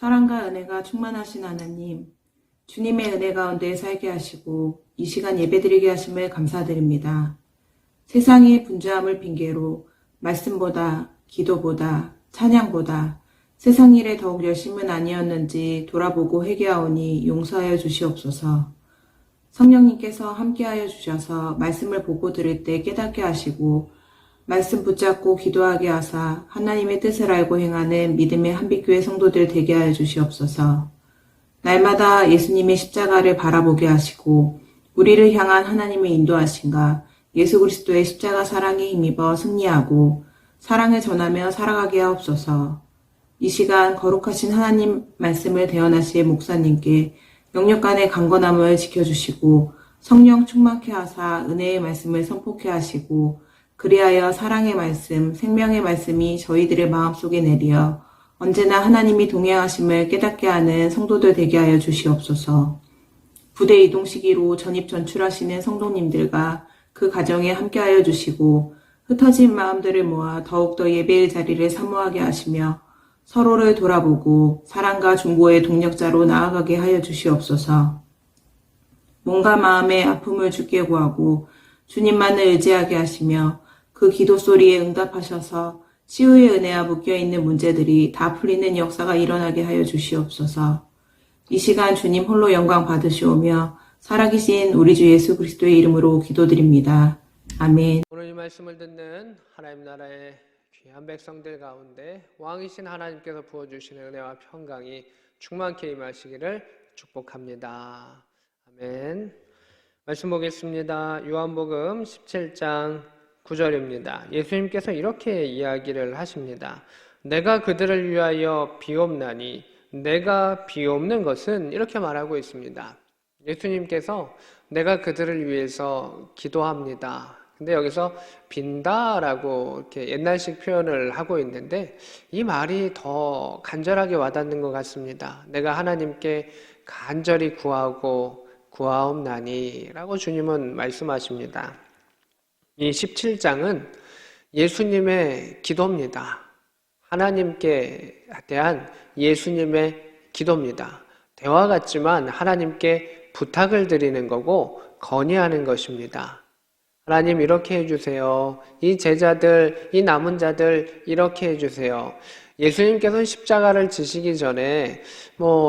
사랑과 은혜가 충만하신 하나님, 주님의 은혜 가운데 살게 하시고 이 시간 예배드리게 하심을 감사드립니다. 세상의 분주함을 핑계로 말씀보다 기도보다 찬양보다 세상 일에 더욱 열심은 아니었는지 돌아보고 회개하오니 용서하여 주시옵소서. 성령님께서 함께하여 주셔서 말씀을 보고 들을 때 깨닫게 하시고 말씀 붙잡고 기도하게 하사 하나님의 뜻을 알고 행하는 믿음의 한빛교회 성도들 되게 하여 주시옵소서. 날마다 예수님의 십자가를 바라보게 하시고 우리를 향한 하나님의 인도하심과 예수 그리스도의 십자가 사랑에 힘입어 승리하고 사랑을 전하며 살아가게 하옵소서. 이 시간 거룩하신 하나님 말씀을 대언하실 목사님께 영육간의 강건함을 지켜주시고 성령 충만케 하사 은혜의 말씀을 선포케 하시고 그리하여 사랑의 말씀, 생명의 말씀이 저희들의 마음속에 내리어 언제나 하나님이 동행하심을 깨닫게 하는 성도들 되게 하여 주시옵소서. 부대 이동 시기로 전입전출하시는 성도님들과 그 가정에 함께하여 주시고 흩어진 마음들을 모아 더욱더 예배의 자리를 사모하게 하시며 서로를 돌아보고 사랑과 중보의 동력자로 나아가게 하여 주시옵소서. 몸과 마음의 아픔을 주께 구하고 주님만을 의지하게 하시며 그 기도 소리에 응답하셔서 치유의 은혜와 묶여있는 문제들이 다 풀리는 역사가 일어나게 하여 주시옵소서. 이 시간 주님 홀로 영광 받으시오며 살아계신 우리 주 예수 그리스도의 이름으로 기도드립니다. 아멘. 오늘 이 말씀을 듣는 하나님 나라의 귀한 백성들 가운데 왕이신 하나님께서 부어주시는 은혜와 평강이 충만케 임하시기를 축복합니다. 아멘. 말씀 보겠습니다. 요한복음 17장 9절입니다. 예수님께서 이렇게 이야기를 하십니다. 내가 그들을 위하여 비옵나니 내가 비옵는 것은 이렇게 말하고 있습니다. 예수님께서 내가 그들을 위해서 기도합니다. 근데 여기서 빈다라고 이렇게 옛날식 표현을 하고 있는데 이 말이 더 간절하게 와닿는 것 같습니다. 내가 하나님께 간절히 구하옵나니 라고 주님은 말씀하십니다. 이 17장은 예수님의 기도입니다. 하나님께 대한 예수님의 기도입니다. 대화 같지만 하나님께 부탁을 드리는 거고 건의하는 것입니다. 하나님 이렇게 해주세요. 이 제자들, 이 남은 자들 이렇게 해주세요. 예수님께서는 십자가를 지시기 전에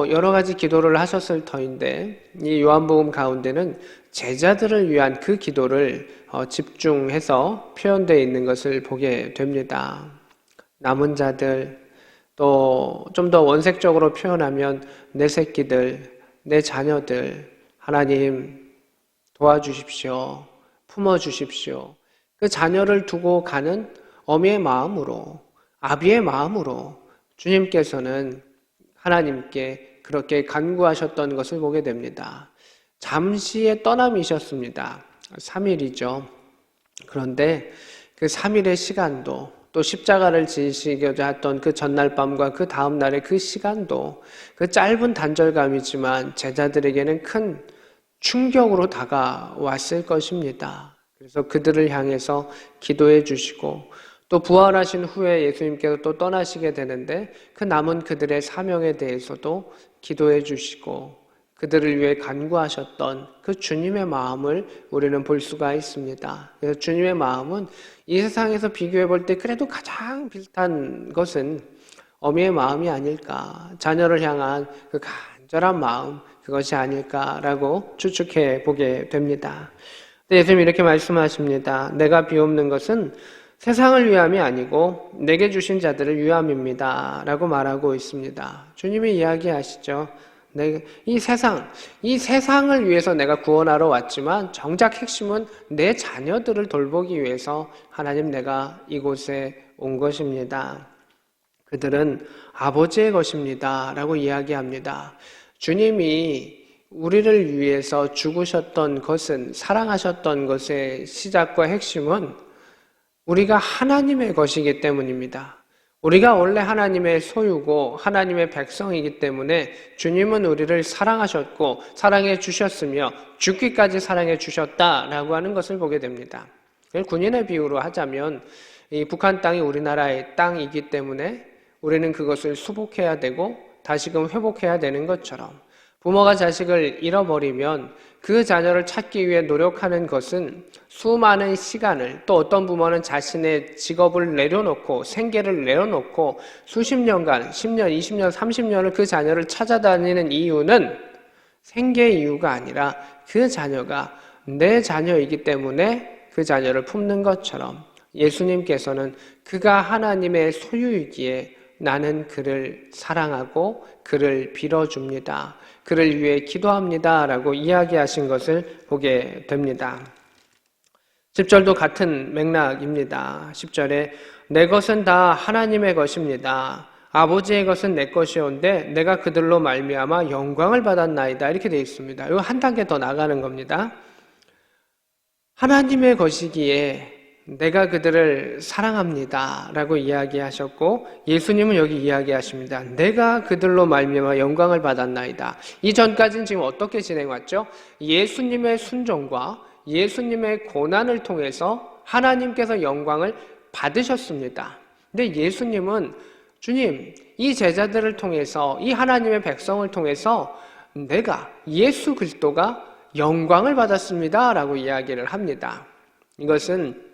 여러 가지 기도를 하셨을 터인데 이 요한복음 가운데는 제자들을 위한 그 기도를 집중해서 표현되어 있는 것을 보게 됩니다. 남은 자들, 또 좀 더 원색적으로 표현하면 내 새끼들, 내 자녀들, 하나님 도와주십시오. 품어주십시오. 그 자녀를 두고 가는 어미의 마음으로, 아비의 마음으로 주님께서는 하나님께 그렇게 간구하셨던 것을 보게 됩니다. 잠시의 떠남이셨습니다. 3일이죠. 그런데 그 3일의 시간도 또 십자가를 지시고자 했던 그 전날 밤과 그 다음 날의 그 시간도 그 짧은 단절감이지만 제자들에게는 큰 충격으로 다가왔을 것입니다. 그래서 그들을 향해서 기도해 주시고 또 부활하신 후에 예수님께서 또 떠나시게 되는데 그 남은 그들의 사명에 대해서도 기도해 주시고 그들을 위해 간구하셨던 그 주님의 마음을 우리는 볼 수가 있습니다. 그래서 주님의 마음은 이 세상에서 비교해 볼 때 그래도 가장 비슷한 것은 어미의 마음이 아닐까, 자녀를 향한 그 간절한 마음, 그것이 아닐까라고 추측해 보게 됩니다. 예수님이 이렇게 말씀하십니다. 내가 비옵는 것은 세상을 위함이 아니고 내게 주신 자들을 위함입니다 라고 말하고 있습니다. 주님이 이야기하시죠. 이 세상을 위해서 내가 구원하러 왔지만 정작 핵심은 내 자녀들을 돌보기 위해서 하나님 내가 이곳에 온 것입니다. 그들은 아버지의 것입니다 라고 이야기합니다. 주님이 우리를 위해서 죽으셨던 것은, 사랑하셨던 것의 시작과 핵심은 우리가 하나님의 것이기 때문입니다. 우리가 원래 하나님의 소유고 하나님의 백성이기 때문에 주님은 우리를 사랑하셨고 사랑해 주셨으며 죽기까지 사랑해 주셨다라고 하는 것을 보게 됩니다. 군인의 비유로 하자면 이 북한 땅이 우리나라의 땅이기 때문에 우리는 그것을 수복해야 되고 다시금 회복해야 되는 것처럼 부모가 자식을 잃어버리면 그 자녀를 찾기 위해 노력하는 것은 수많은 시간을, 또 어떤 부모는 자신의 직업을 내려놓고 생계를 내려놓고 수십 년간, 10년, 20년, 30년을 그 자녀를 찾아다니는 이유는 생계의 이유가 아니라 그 자녀가 내 자녀이기 때문에 그 자녀를 품는 것처럼 예수님께서는 그가 하나님의 소유이기에 나는 그를 사랑하고 그를 빌어줍니다. 그를 위해 기도합니다. 라고 이야기하신 것을 보게 됩니다. 10절도 같은 맥락입니다. 10절에 내 것은 다 하나님의 것입니다. 아버지의 것은 내 것이온데 내가 그들로 말미암아 영광을 받았나이다. 이렇게 되어 있습니다. 이거 한 단계 더 나가는 겁니다. 하나님의 것이기에 내가 그들을 사랑합니다. 라고 이야기하셨고 예수님은 여기 이야기하십니다. 내가 그들로 말미암아 영광을 받았나이다. 이전까지는 지금 어떻게 진행왔죠? 예수님의 순종과 예수님의 고난을 통해서 하나님께서 영광을 받으셨습니다. 근데 예수님은 주님, 이 제자들을 통해서 이 하나님의 백성을 통해서 내가 예수 그리스도가 영광을 받았습니다. 라고 이야기를 합니다. 이것은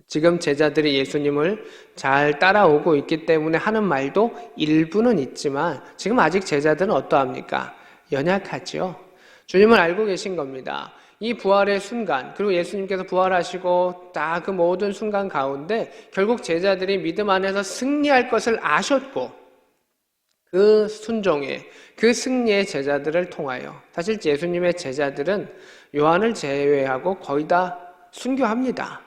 지금 제자들이 예수님을 잘 따라오고 있기 때문에 하는 말도 일부는 있지만 지금 아직 제자들은 어떠합니까? 연약하죠. 주님을 알고 계신 겁니다. 이 부활의 순간, 그리고 예수님께서 부활하시고 다 그 모든 순간 가운데 결국 제자들이 믿음 안에서 승리할 것을 아셨고 그 순종의, 그 승리의 제자들을 통하여 사실 예수님의 제자들은 요한을 제외하고 거의 다 순교합니다.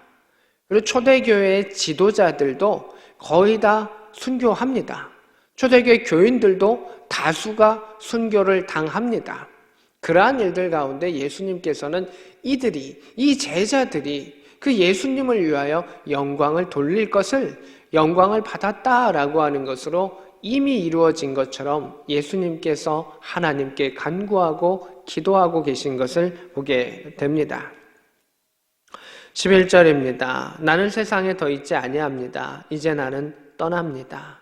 그리고 초대교회의 지도자들도 거의 다 순교합니다. 초대교회 교인들도 다수가 순교를 당합니다. 그러한 일들 가운데 예수님께서는 이 제자들이 그 예수님을 위하여 영광을 돌릴 것을 영광을 받았다라고 하는 것으로 이미 이루어진 것처럼 예수님께서 하나님께 간구하고 기도하고 계신 것을 보게 됩니다. 11절입니다. 나는 세상에 더 있지 아니합니다. 이제 나는 떠납니다.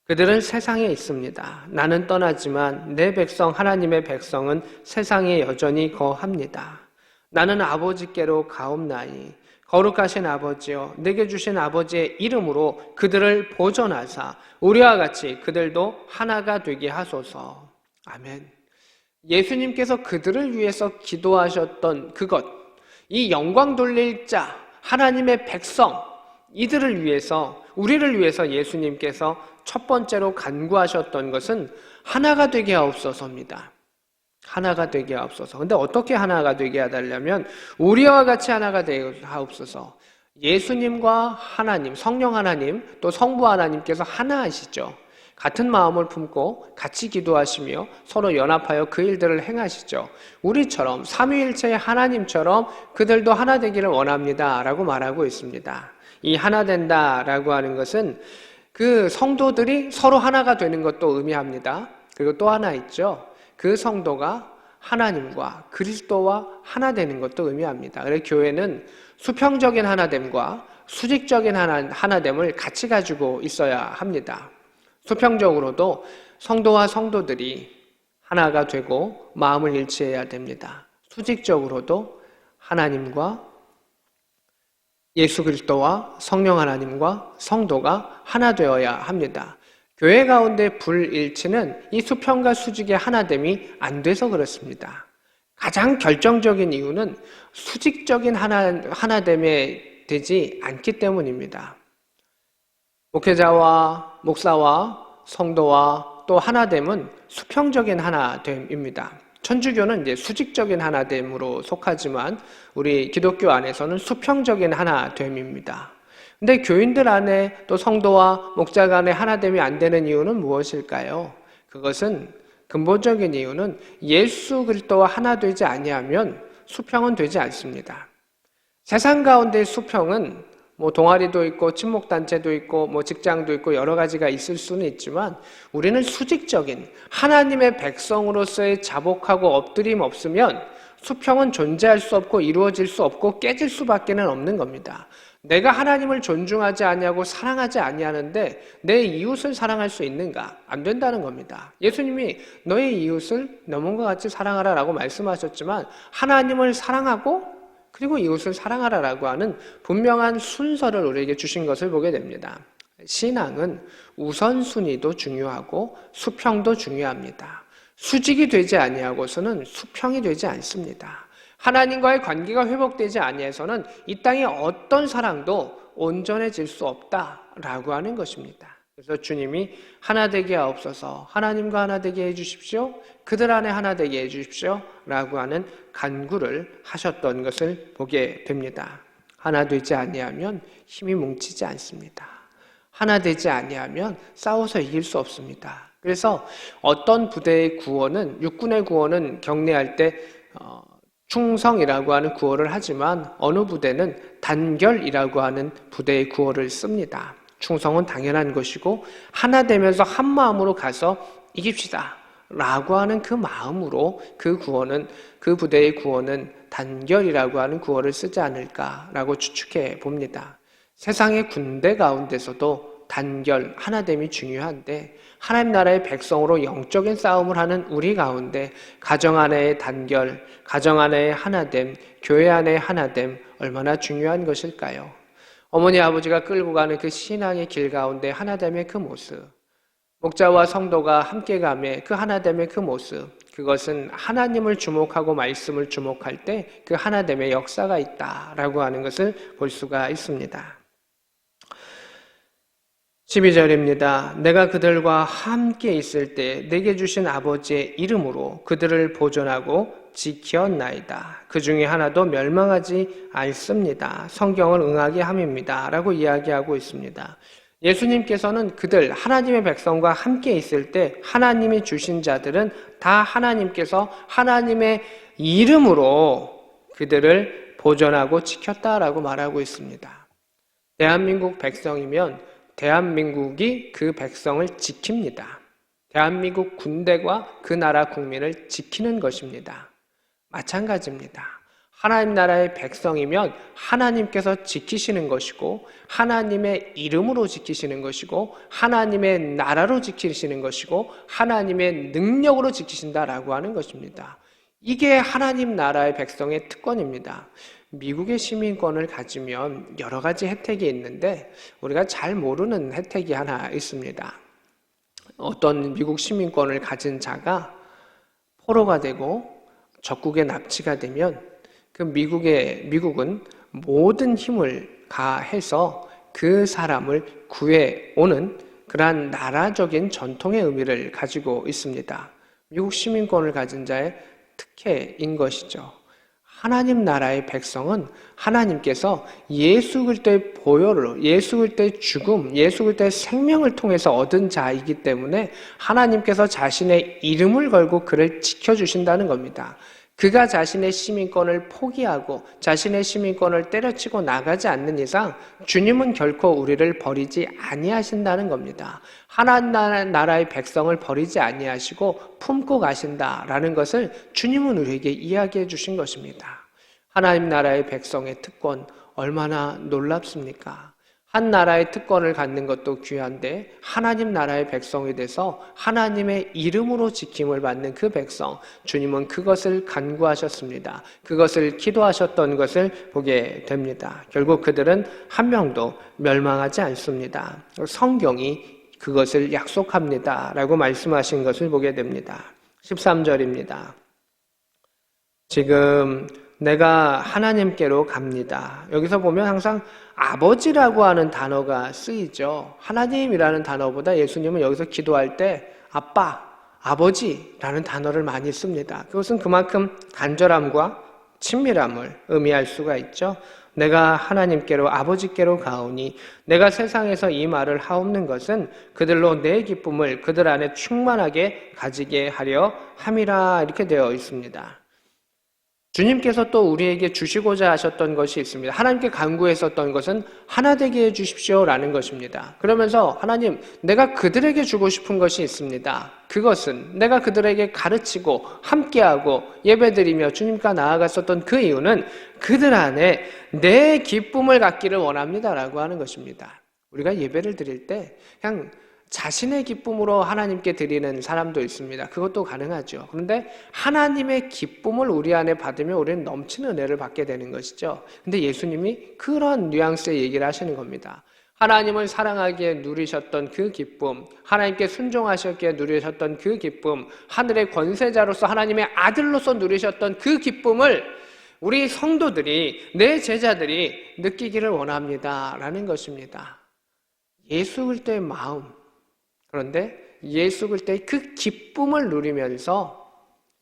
그들은 세상에 있습니다. 나는 떠나지만 내 백성 하나님의 백성은 세상에 여전히 거합니다. 나는 아버지께로 가옵나니 거룩하신 아버지여 내게 주신 아버지의 이름으로 그들을 보존하사 우리와 같이 그들도 하나가 되게 하소서. 아멘. 예수님께서 그들을 위해서 기도하셨던 그것, 이 영광 돌릴 자, 하나님의 백성, 이들을 위해서, 우리를 위해서 예수님께서 첫 번째로 간구하셨던 것은 하나가 되게 하옵소서입니다. 하나가 되게 하옵소서. 근데 어떻게 하나가 되게 해달라면 우리와 같이 하나가 되게 하옵소서. 예수님과 하나님, 성령 하나님, 또 성부 하나님께서 하나이시죠. 같은 마음을 품고 같이 기도하시며 서로 연합하여 그 일들을 행하시죠. 우리처럼 삼위일체의 하나님처럼 그들도 하나 되기를 원합니다 라고 말하고 있습니다. 이 하나 된다라고 하는 것은 그 성도들이 서로 하나가 되는 것도 의미합니다. 그리고 또 하나 있죠. 그 성도가 하나님과 그리스도와 하나 되는 것도 의미합니다. 그래서 교회는 수평적인 하나됨과 수직적인 하나됨을 같이 가지고 있어야 합니다. 수평적으로도 성도와 성도들이 하나가 되고 마음을 일치해야 됩니다. 수직적으로도 하나님과 예수 그리스도와 성령 하나님과 성도가 하나 되어야 합니다. 교회 가운데 불일치는 이 수평과 수직의 하나됨이 안 돼서 그렇습니다. 가장 결정적인 이유는 수직적인 하나됨에 되지 않기 때문입니다. 목회자와 목사와 성도와 또 하나됨은 수평적인 하나됨입니다. 천주교는 이제 수직적인 하나됨으로 속하지만 우리 기독교 안에서는 수평적인 하나됨입니다. 근데 교인들 안에 또 성도와 목자 간의 하나됨이 안 되는 이유는 무엇일까요? 그것은 근본적인 이유는 예수 그리스도와 하나 되지 아니하면 수평은 되지 않습니다. 세상 가운데 수평은 동아리도 있고 친목단체도 있고 직장도 있고 여러 가지가 있을 수는 있지만 우리는 수직적인 하나님의 백성으로서의 자복하고 엎드림 없으면 수평은 존재할 수 없고 이루어질 수 없고 깨질 수밖에는 없는 겁니다. 내가 하나님을 존중하지 아니하고 사랑하지 아니하는데 내 이웃을 사랑할 수 있는가? 안 된다는 겁니다. 예수님이 너의 이웃을 너 몸과 같이 사랑하라라고 말씀하셨지만 하나님을 사랑하고 그리고 이웃을 사랑하라라고 하는 분명한 순서를 우리에게 주신 것을 보게 됩니다. 신앙은 우선순위도 중요하고 수평도 중요합니다. 수직이 되지 아니하고서는 수평이 되지 않습니다. 하나님과의 관계가 회복되지 아니해서는 이 땅의 어떤 사랑도 온전해질 수 없다라고 하는 것입니다. 그래서 주님이 하나 되게 하옵소서, 하나님과 하나 되게 해주십시오, 그들 안에 하나 되게 해주십시오 라고 하는 간구를 하셨던 것을 보게 됩니다. 하나 되지 아니하면 힘이 뭉치지 않습니다. 하나 되지 아니하면 싸워서 이길 수 없습니다. 그래서 어떤 부대의 구호는, 육군의 구호는 격례할 때 충성이라고 하는 구호를 하지만 어느 부대는 단결이라고 하는 부대의 구호를 씁니다. 충성은 당연한 것이고 하나 되면서 한 마음으로 가서 이깁시다 라고 하는 그 마음으로 그 부대의 구호는 단결이라고 하는 구호를 쓰지 않을까라고 추측해 봅니다. 세상의 군대 가운데서도 단결, 하나됨이 중요한데 하나님 나라의 백성으로 영적인 싸움을 하는 우리 가운데 가정 안의 단결, 가정 안의 하나됨, 교회 안의 하나됨 얼마나 중요한 것일까요? 어머니 아버지가 끌고 가는 그 신앙의 길 가운데 하나됨의 그 모습, 목자와 성도가 함께 가며 그 하나됨의 그 모습, 그것은 하나님을 주목하고 말씀을 주목할 때 그 하나됨의 역사가 있다라고 하는 것을 볼 수가 있습니다. 12절입니다. 내가 그들과 함께 있을 때 내게 주신 아버지의 이름으로 그들을 보존하고 지켰나이다. 그 중에 하나도 멸망하지 않습니다. 성경을 응하게 함입니다. 라고 이야기하고 있습니다. 예수님께서는 그들, 하나님의 백성과 함께 있을 때 하나님이 주신 자들은 다 하나님께서 하나님의 이름으로 그들을 보존하고 지켰다라고 말하고 있습니다. 대한민국 백성이면 대한민국이 그 백성을 지킵니다. 대한민국 군대가 그 나라 국민을 지키는 것입니다. 마찬가지입니다. 하나님 나라의 백성이면 하나님께서 지키시는 것이고 하나님의 이름으로 지키시는 것이고 하나님의 나라로 지키시는 것이고 하나님의 능력으로 지키신다라고 하는 것입니다. 이게 하나님 나라의 백성의 특권입니다. 미국의 시민권을 가지면 여러 가지 혜택이 있는데 우리가 잘 모르는 혜택이 하나 있습니다. 어떤 미국 시민권을 가진 자가 포로가 되고 적국에 납치가 되면 그 미국은 모든 힘을 가해서 그 사람을 구해오는 그러한 나라적인 전통의 의미를 가지고 있습니다. 미국 시민권을 가진 자의 특혜인 것이죠. 하나님 나라의 백성은 하나님께서 예수 그리스도의 보혈로, 예수 그리스도의 죽음, 예수 그리스도의 생명을 통해서 얻은 자이기 때문에 하나님께서 자신의 이름을 걸고 그를 지켜주신다는 겁니다. 그가 자신의 시민권을 포기하고 자신의 시민권을 때려치고 나가지 않는 이상 주님은 결코 우리를 버리지 아니하신다는 겁니다. 하나님 나라의 백성을 버리지 아니하시고 품고 가신다라는 것을 주님은 우리에게 이야기해 주신 것입니다. 하나님 나라의 백성의 특권 얼마나 놀랍습니까? 한 나라의 특권을 갖는 것도 귀한데 하나님 나라의 백성이 돼서 하나님의 이름으로 지킴을 받는 그 백성, 주님은 그것을 간구하셨습니다. 그것을 기도하셨던 것을 보게 됩니다. 결국 그들은 한 명도 멸망하지 않습니다. 성경이 그것을 약속합니다 라고 말씀하신 것을 보게 됩니다. 13절입니다. 지금 내가 하나님께로 갑니다. 여기서 보면 항상 아버지라고 하는 단어가 쓰이죠. 하나님이라는 단어보다 예수님은 여기서 기도할 때 아빠, 아버지라는 단어를 많이 씁니다. 그것은 그만큼 간절함과 친밀함을 의미할 수가 있죠. 내가 하나님께로 아버지께로 가오니 내가 세상에서 이 말을 하옵는 것은 그들로 내 기쁨을 그들 안에 충만하게 가지게 하려 함이라 이렇게 되어 있습니다. 주님께서 또 우리에게 주시고자 하셨던 것이 있습니다. 하나님께 간구했었던 것은 하나 되게 해주십시오라는 것입니다. 그러면서 하나님, 내가 그들에게 주고 싶은 것이 있습니다. 그것은 내가 그들에게 가르치고 함께하고 예배드리며 주님과 나아갔었던 그 이유는 그들 안에 내 기쁨을 갖기를 원합니다라고 하는 것입니다. 우리가 예배를 드릴 때 그냥 자신의 기쁨으로 하나님께 드리는 사람도 있습니다. 그것도 가능하죠. 그런데 하나님의 기쁨을 우리 안에 받으면 우리는 넘치는 은혜를 받게 되는 것이죠. 근데 예수님이 그런 뉘앙스의 얘기를 하시는 겁니다. 하나님을 사랑하기에 누리셨던 그 기쁨, 하나님께 순종하셨기에 누리셨던 그 기쁨, 하늘의 권세자로서 하나님의 아들로서 누리셨던 그 기쁨을 우리 성도들이, 내 제자들이 느끼기를 원합니다라는 것입니다. 예수 그리스도의 마음, 그런데 예수 그리스도의 그 기쁨을 누리면서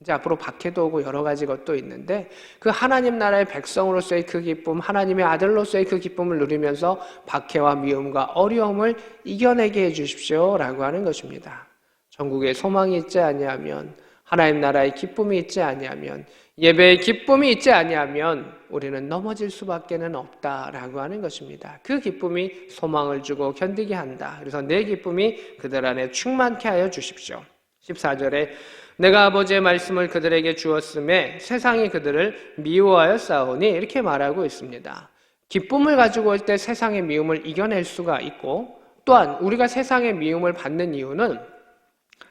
이제 앞으로 박해도 오고 여러 가지 것도 있는데 그 하나님 나라의 백성으로서의 그 기쁨, 하나님의 아들로서의 그 기쁨을 누리면서 박해와 미움과 어려움을 이겨내게 해주십시오라고 하는 것입니다. 전국에 소망이 있지 아니하면, 하나님 나라의 기쁨이 있지 아니하면, 예배의 기쁨이 있지 아니하면 우리는 넘어질 수밖에는 없다라고 하는 것입니다. 그 기쁨이 소망을 주고 견디게 한다. 그래서 내 기쁨이 그들 안에 충만케 하여 주십시오. 14절에 내가 아버지의 말씀을 그들에게 주었음에 세상이 그들을 미워하여 싸우니 이렇게 말하고 있습니다. 기쁨을 가지고 올 때 세상의 미움을 이겨낼 수가 있고, 또한 우리가 세상의 미움을 받는 이유는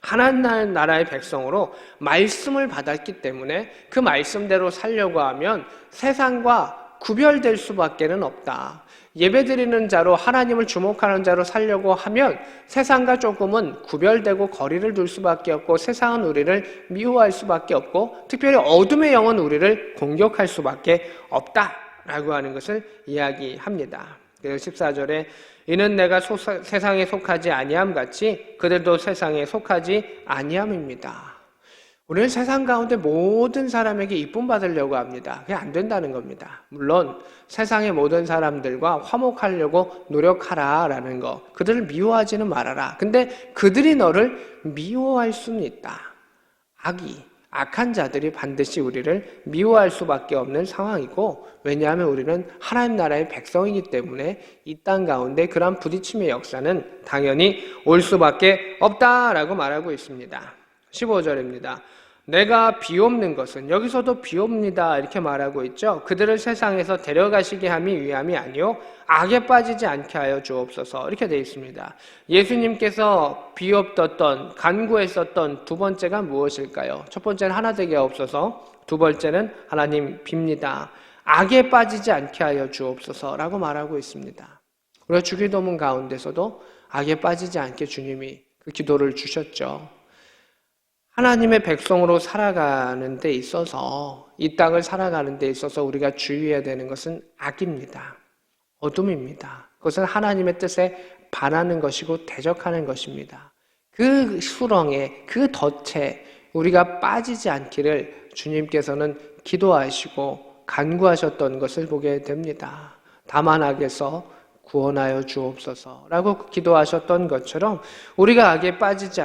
하나님 나라의 백성으로 말씀을 받았기 때문에 그 말씀대로 살려고 하면 세상과 구별될 수밖에는 없다. 예배드리는 자로, 하나님을 주목하는 자로 살려고 하면 세상과 조금은 구별되고 거리를 둘 수밖에 없고, 세상은 우리를 미워할 수밖에 없고, 특별히 어둠의 영은 우리를 공격할 수밖에 없다라고 하는 것을 이야기합니다. 그래서 14절에 이는 내가 세상에 속하지 아니함 같이 그들도 세상에 속하지 아니함입니다. 우리는 세상 가운데 모든 사람에게 이쁨 받으려고 합니다. 그게 안 된다는 겁니다. 물론 세상의 모든 사람들과 화목하려고 노력하라라는 거, 그들을 미워하지는 말아라. 근데 그들이 너를 미워할 수는 있다. 악한 자들이 반드시 우리를 미워할 수밖에 없는 상황이고, 왜냐하면 우리는 하나님 나라의 백성이기 때문에 이 땅 가운데 그러한 부딪힘의 역사는 당연히 올 수밖에 없다라고 말하고 있습니다. 15절입니다. 내가 비옵는 것은, 여기서도 비옵니다 이렇게 말하고 있죠. 그들을 세상에서 데려가시게 함이 위함이 아니요 악에 빠지지 않게 하여 주옵소서 이렇게 되어 있습니다. 예수님께서 비옵떴던, 간구했었던 두 번째가 무엇일까요? 첫 번째는 하나 되게 하옵소서, 두 번째는 하나님 빕니다. 악에 빠지지 않게 하여 주옵소서라고 말하고 있습니다. 우리가 주기도문 가운데서도 악에 빠지지 않게 주님이 그 기도를 주셨죠. 하나님의 백성으로 살아가는 데 있어서, 이 땅을 살아가는 데 있어서 우리가 주의해야 되는 것은 악입니다. 어둠입니다. 그것은 하나님의 뜻에 반하는 것이고 대적하는 것입니다. 그 수렁에, 그 덫에 우리가 빠지지 않기를 주님께서는 기도하시고 간구하셨던 것을 보게 됩니다. 다만 악에서 구원하여 주옵소서라고 기도하셨던 것처럼 우리가 악에 빠지지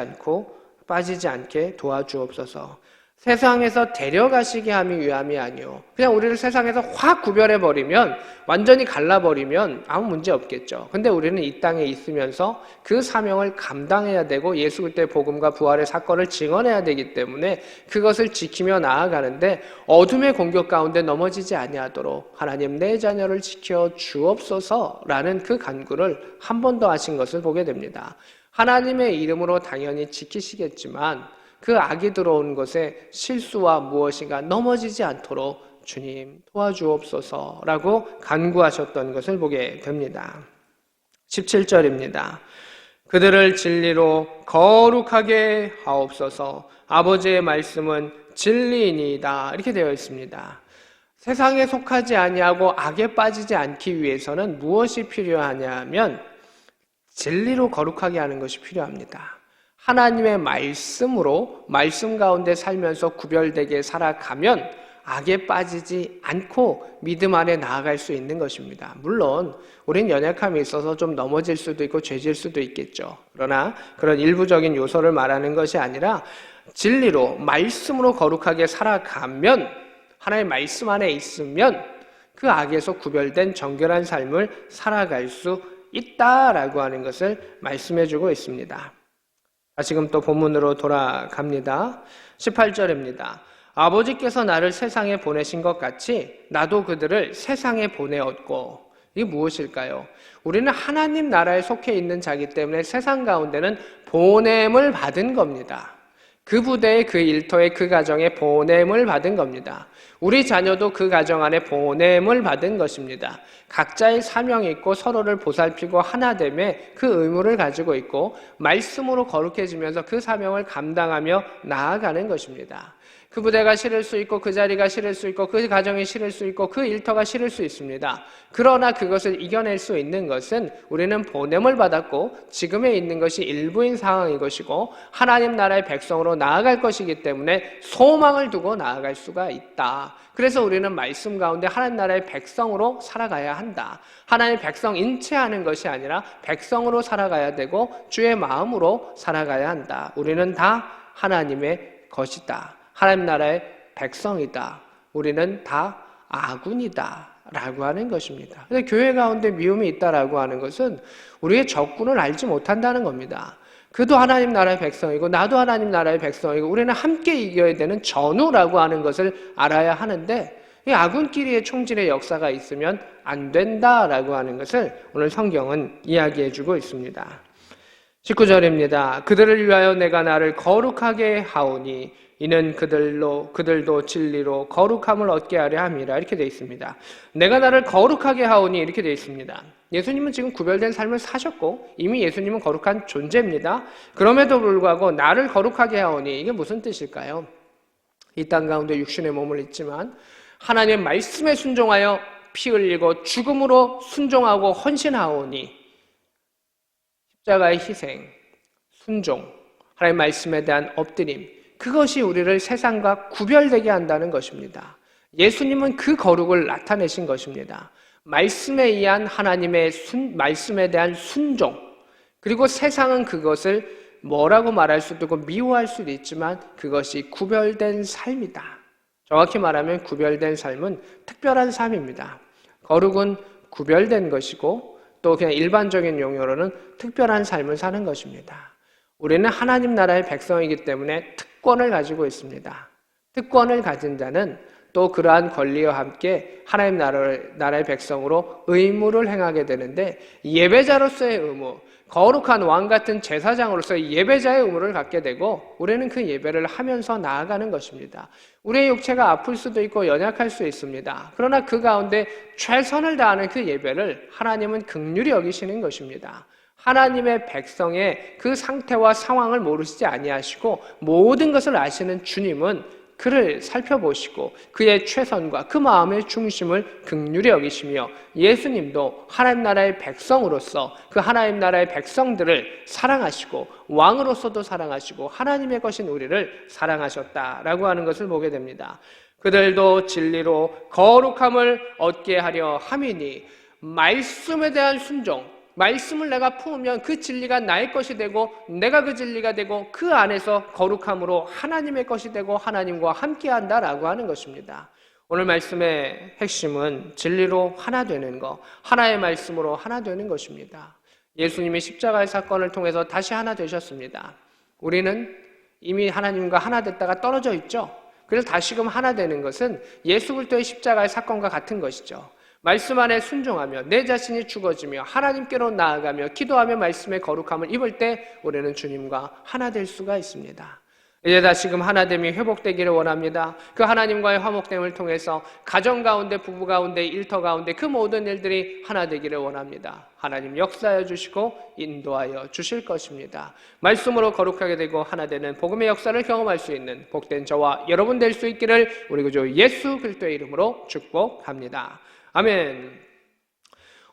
않게 도와주옵소서. 세상에서 데려가시게 함이 위함이 아니오. 그냥 우리를 세상에서 확 구별해버리면, 완전히 갈라버리면 아무 문제 없겠죠. 근데 우리는 이 땅에 있으면서 그 사명을 감당해야 되고 예수 그리스도의 복음과 부활의 사건을 증언해야 되기 때문에 그것을 지키며 나아가는데 어둠의 공격 가운데 넘어지지 아니하도록 하나님 내 자녀를 지켜 주옵소서라는 그 간구를 한 번 더 하신 것을 보게 됩니다. 하나님의 이름으로 당연히 지키시겠지만 그 악이 들어온 것에 실수와 무엇인가 넘어지지 않도록 주님 도와주옵소서라고 간구하셨던 것을 보게 됩니다. 17절입니다. 그들을 진리로 거룩하게 하옵소서. 아버지의 말씀은 진리이니이다 이렇게 되어 있습니다. 세상에 속하지 아니하고 악에 빠지지 않기 위해서는 무엇이 필요하냐면 진리로 거룩하게 하는 것이 필요합니다. 하나님의 말씀으로, 말씀 가운데 살면서 구별되게 살아가면 악에 빠지지 않고 믿음 안에 나아갈 수 있는 것입니다. 물론 우린 연약함이 있어서 좀 넘어질 수도 있고 죄질 수도 있겠죠. 그러나 그런 일부적인 요소를 말하는 것이 아니라 진리로, 말씀으로 거룩하게 살아가면 하나님의 말씀 안에 있으면 그 악에서 구별된 정결한 삶을 살아갈 수 있다라고 하는 것을 말씀해주고 있습니다. 지금 또 본문으로 돌아갑니다. 18절입니다. 아버지께서 나를 세상에 보내신 것 같이 나도 그들을 세상에 보내었고. 이게 무엇일까요? 우리는 하나님 나라에 속해 있는 자기 때문에 세상 가운데는 보냄을 받은 겁니다. 그 부대에, 그 일터에, 그 가정에 보냄을 받은 겁니다. 우리 자녀도 그 가정 안에 보냄을 받은 것입니다. 각자의 사명이 있고 서로를 보살피고 하나됨의 그 의무를 가지고 있고 말씀으로 거룩해지면서 그 사명을 감당하며 나아가는 것입니다. 그 부대가 싫을 수 있고 그 자리가 싫을 수 있고 그 가정이 싫을 수 있고 그 일터가 싫을 수 있습니다. 그러나 그것을 이겨낼 수 있는 것은 우리는 보냄을 받았고 지금에 있는 것이 일부인 상황인 것이고 하나님 나라의 백성으로 나아갈 것이기 때문에 소망을 두고 나아갈 수가 있다. 그래서 우리는 말씀 가운데 하나님 나라의 백성으로 살아가야 한다. 하나님의 백성 인체하는 것이 아니라 백성으로 살아가야 되고 주의 마음으로 살아가야 한다. 우리는 다 하나님의 것이다. 하나님 나라의 백성이다. 우리는 다 아군이다. 라고 하는 것입니다. 근데 교회 가운데 미움이 있다라고 하는 것은 우리의 적군을 알지 못한다는 겁니다. 그도 하나님 나라의 백성이고 나도 하나님 나라의 백성이고 우리는 함께 이겨야 되는 전우라고 하는 것을 알아야 하는데 이 아군끼리의 총질의 역사가 있으면 안 된다라고 하는 것을 오늘 성경은 이야기해주고 있습니다. 19절입니다. 그들을 위하여 내가 나를 거룩하게 하오니 이는 그들도 진리로 거룩함을 얻게 하려 함이라. 이렇게 되어 있습니다. 내가 나를 거룩하게 하오니 이렇게 되어 있습니다. 예수님은 지금 구별된 삶을 사셨고 이미 예수님은 거룩한 존재입니다. 그럼에도 불구하고 나를 거룩하게 하오니 이게 무슨 뜻일까요? 이 땅 가운데 육신의 몸을 입지만 하나님의 말씀에 순종하여 피 흘리고 죽음으로 순종하고 헌신하오니 십자가의 희생, 순종, 하나님의 말씀에 대한 엎드림, 그것이 우리를 세상과 구별되게 한다는 것입니다. 예수님은 그 거룩을 나타내신 것입니다. 말씀에 의한 하나님의 말씀에 대한 순종, 그리고 세상은 그것을 뭐라고 말할 수도 있고 미워할 수도 있지만 그것이 구별된 삶이다. 정확히 말하면 구별된 삶은 특별한 삶입니다. 거룩은 구별된 것이고 또 그냥 일반적인 용어로는 특별한 삶을 사는 것입니다. 우리는 하나님 나라의 백성이기 때문에 특권을 가지고 있습니다. 특권을 가진 자는 또 그러한 권리와 함께 하나님 나라의 백성으로 의무를 행하게 되는데 예배자로서의 의무, 거룩한 왕 같은 제사장으로서의 예배자의 의무를 갖게 되고 우리는 그 예배를 하면서 나아가는 것입니다. 우리의 육체가 아플 수도 있고 연약할 수 있습니다. 그러나 그 가운데 최선을 다하는 그 예배를 하나님은 긍휼히 여기시는 것입니다. 하나님의 백성의 그 상태와 상황을 모르시지 아니하시고 모든 것을 아시는 주님은 그를 살펴보시고 그의 최선과 그 마음의 중심을 긍휼히 여기시며 예수님도 하나님 나라의 백성으로서 그 하나님 나라의 백성들을 사랑하시고 왕으로서도 사랑하시고 하나님의 것인 우리를 사랑하셨다라고 하는 것을 보게 됩니다. 그들도 진리로 거룩함을 얻게 하려 함이니 말씀에 대한 순종, 말씀을 내가 품으면 그 진리가 나의 것이 되고 내가 그 진리가 되고 그 안에서 거룩함으로 하나님의 것이 되고 하나님과 함께한다라고 하는 것입니다. 오늘 말씀의 핵심은 진리로 하나 되는 것, 하나의 말씀으로 하나 되는 것입니다. 예수님이 십자가의 사건을 통해서 다시 하나 되셨습니다. 우리는 이미 하나님과 하나 됐다가 떨어져 있죠. 그래서 다시금 하나 되는 것은 예수 그리스도의 십자가의 사건과 같은 것이죠. 말씀 안에 순종하며 내 자신이 죽어지며 하나님께로 나아가며 기도하며 말씀의 거룩함을 입을 때 우리는 주님과 하나 될 수가 있습니다. 이제 다시금 하나됨이 회복되기를 원합니다. 그 하나님과의 화목됨을 통해서 가정 가운데, 부부 가운데, 일터 가운데 그 모든 일들이 하나 되기를 원합니다. 하나님 역사하여 주시고 인도하여 주실 것입니다. 말씀으로 거룩하게 되고 하나 되는 복음의 역사를 경험할 수 있는 복된 저와 여러분 될 수 있기를 우리 구주 예수 그리스도의 이름으로 축복합니다. 아멘.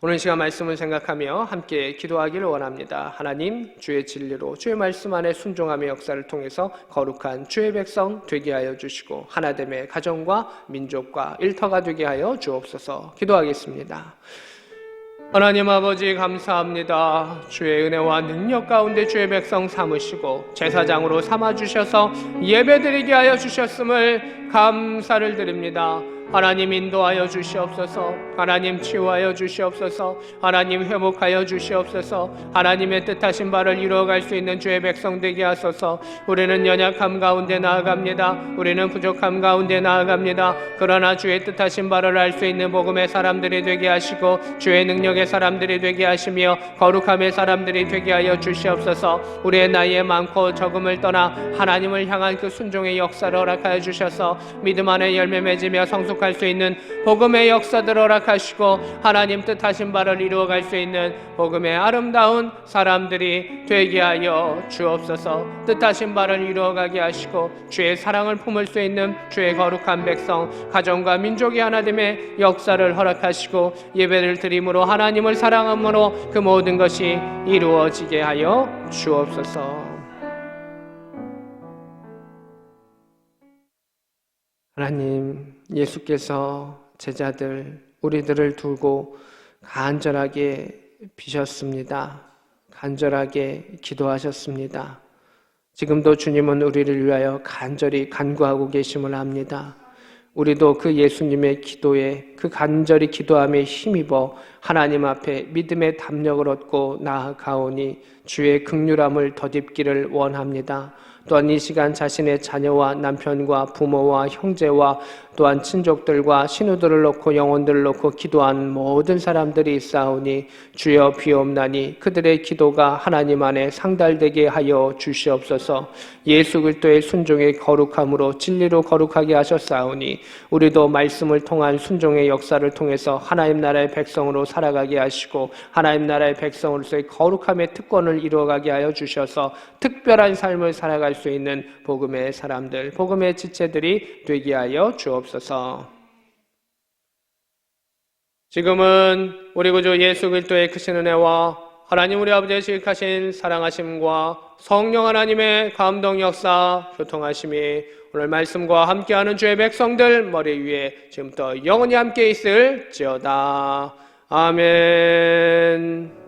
오늘 시간 말씀을 생각하며 함께 기도하기를 원합니다. 하나님, 주의 진리로 주의 말씀 안에 순종함의 역사를 통해서 거룩한 주의 백성 되게 하여 주시고 하나됨의 가정과 민족과 일터가 되게 하여 주옵소서. 기도하겠습니다. 하나님 아버지 감사합니다. 주의 은혜와 능력 가운데 주의 백성 삼으시고 제사장으로 삼아주셔서 예배드리게 하여 주셨음을 감사를 드립니다. 하나님 인도하여 주시옵소서. 하나님 치유하여 주시옵소서. 하나님 회복하여 주시옵소서. 하나님의 뜻하신 바를 이루어갈 수 있는 주의 백성 되게 하소서. 우리는 연약함 가운데 나아갑니다. 우리는 부족함 가운데 나아갑니다. 그러나 주의 뜻하신 바를 알 수 있는 복음의 사람들이 되게 하시고 주의 능력의 사람들이 되게 하시며 거룩함의 사람들이 되게 하여 주시옵소서. 우리의 나이에 많고 적음을 떠나 하나님을 향한 그 순종의 역사를 허락하여 주셔서 믿음 안에 열매 맺으며 성숙할 수 있는 복음의 역사들을 허락하시고 하나님 뜻하신 바를 이루어갈 수 있는 복음의 아름다운 사람들이 되게 하여 주옵소서. 뜻하신 바를 이루어가게 하시고 주의 사랑을 품을 수 있는 주의 거룩한 백성 가정과 민족이 하나됨의 역사를 허락하시고 예배를 드림으로 하나님을 사랑함으로 그 모든 것이 이루어지게 하여 주옵소서. 하나님, 예수께서 제자들 우리들을 두고 간절하게 비셨습니다. 간절하게 기도하셨습니다. 지금도 주님은 우리를 위하여 간절히 간구하고 계심을 압니다. 우리도 그 예수님의 기도에 그 간절히 기도함에 힘입어 하나님 앞에 믿음의 담력을 얻고 나아가오니 주의 긍휼함을 덧입기를 원합니다. 또한 이 시간 자신의 자녀와 남편과 부모와 형제와 또한 친족들과 신우들을 놓고 영혼들을 놓고 기도한 모든 사람들이 있사오니 주여 비옵나니 그들의 기도가 하나님 안에 상달되게 하여 주시옵소서. 예수 그리스도의 순종의 거룩함으로 진리로 거룩하게 하셨사오니 우리도 말씀을 통한 순종의 역사를 통해서 하나님 나라의 백성으로 살아가게 하시고 하나님 나라의 백성으로서의 거룩함의 특권을 이루어가게 하여 주셔서 특별한 삶을 살아갈 수 있는 복음의 사람들, 복음의 지체들이 되게 하여 주옵소서. 지금은 우리 구주 예수 그리스도의 크신 은혜와 하나님 우리 아버지의 지극하신 사랑하심과 성령 하나님의 감동 역사 교통하심이 오늘 말씀과 함께하는 주의 백성들 머리 위에 지금부터 영원히 함께 있을지어다. 아멘.